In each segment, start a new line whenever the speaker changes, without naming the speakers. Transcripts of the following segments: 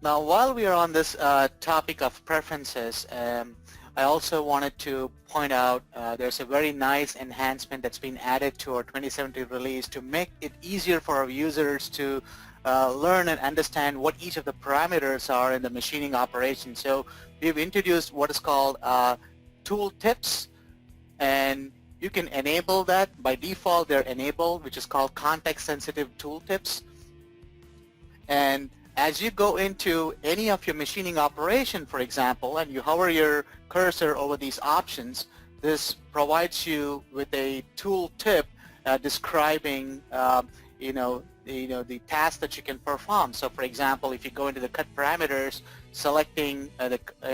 Now, while we are on this topic of preferences, I also wanted to point out there's a very nice enhancement that's been added to our 2017 release to make it easier for our users to learn and understand what each of the parameters are in the machining operation. So we've introduced what is called ToolTips, and you can enable that. By default, they're enabled, which is called context-sensitive tooltips. And as you go into any of your machining operation, for example, and you hover your cursor over these options, this provides you with a tool tip describing, the task that you can perform. So, for example, if you go into the cut parameters, selecting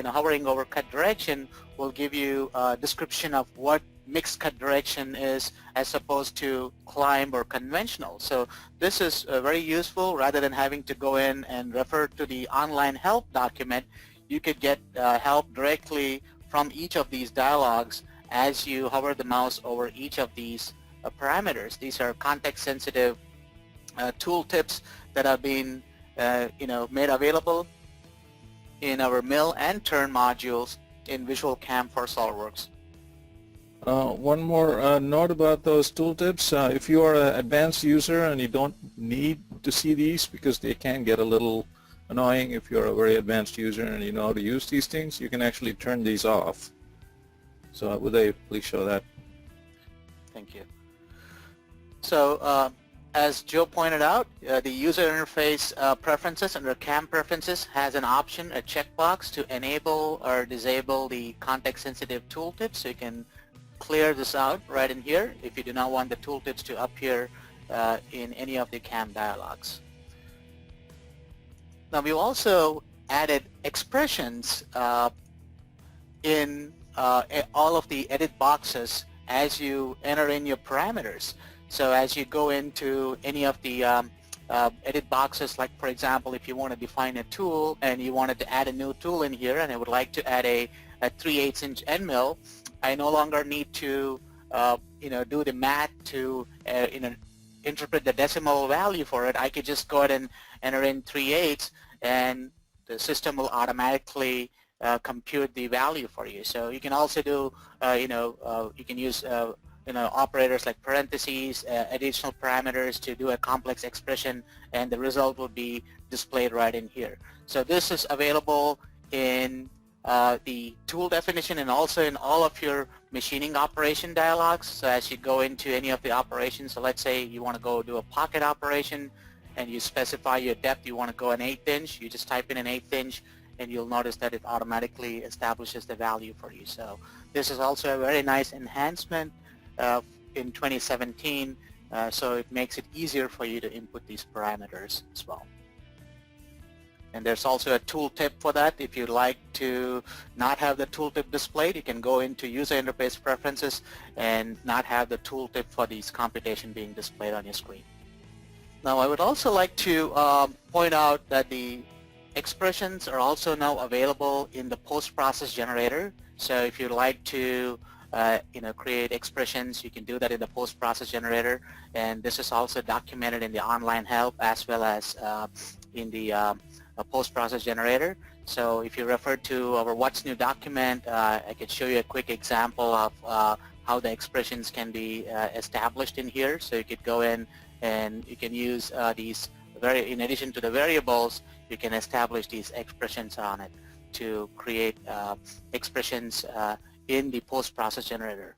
hovering over cut direction will give you a description of what mixed cut direction is as opposed to climb or conventional. So this is very useful. Rather than having to go in and refer to the online help document, you could get help directly from each of these dialogues as you hover the mouse over each of these parameters. These are context-sensitive tooltips that have been made available in our mill and turn modules in VisualCAM for SOLIDWORKS.
One more note about those tooltips. If you are an advanced user and you don't need to see these because they can get a little annoying if you're a very advanced user and you know how to use these things, you can actually turn these off. So would they please show that?
Thank you. So as Joe pointed out, the user interface preferences under CAM preferences has an option, a checkbox to enable or disable the context-sensitive tooltips. So you can clear this out right in here if you do not want the tooltips to appear in any of the CAM dialogues. Now we've also added expressions in all of the edit boxes as you enter in your parameters. So as you go into any of the edit boxes, like for example if you want to define a tool and you wanted to add a new tool in here, and I would like to add a 3/8 inch end mill, I no longer need to do the math to interpret the decimal value for it. I could just go ahead and enter in 3/8 and the system will automatically compute the value for you. So you can also do you can use operators like parentheses, additional parameters to do a complex expression, and the result will be displayed right in here. So this is available in the tool definition and also in all of your machining operation dialogues. So as you go into any of the operations, so let's say you want to go do a pocket operation and you specify your depth, you want to go an 1/8 inch, you just type in an 1/8 inch and you'll notice that it automatically establishes the value for you. So this is also a very nice enhancement in 2017, so it makes it easier for you to input these parameters as well. And there's also a tooltip for that. If you'd like to not have the tooltip displayed, you can go into user interface preferences and not have the tooltip for these computation being displayed on your screen. Now I would also like to point out that the expressions are also now available in the post-process generator. So if you'd like to create expressions, you can do that in the post-process generator, and this is also documented in the online help as well as in the post-process generator. So if you refer to our What's New document, I could show you a quick example of how the expressions can be established in here. So you could go in and you can use these, in addition to the variables, you can establish these expressions on it to create expressions in the post-process generator.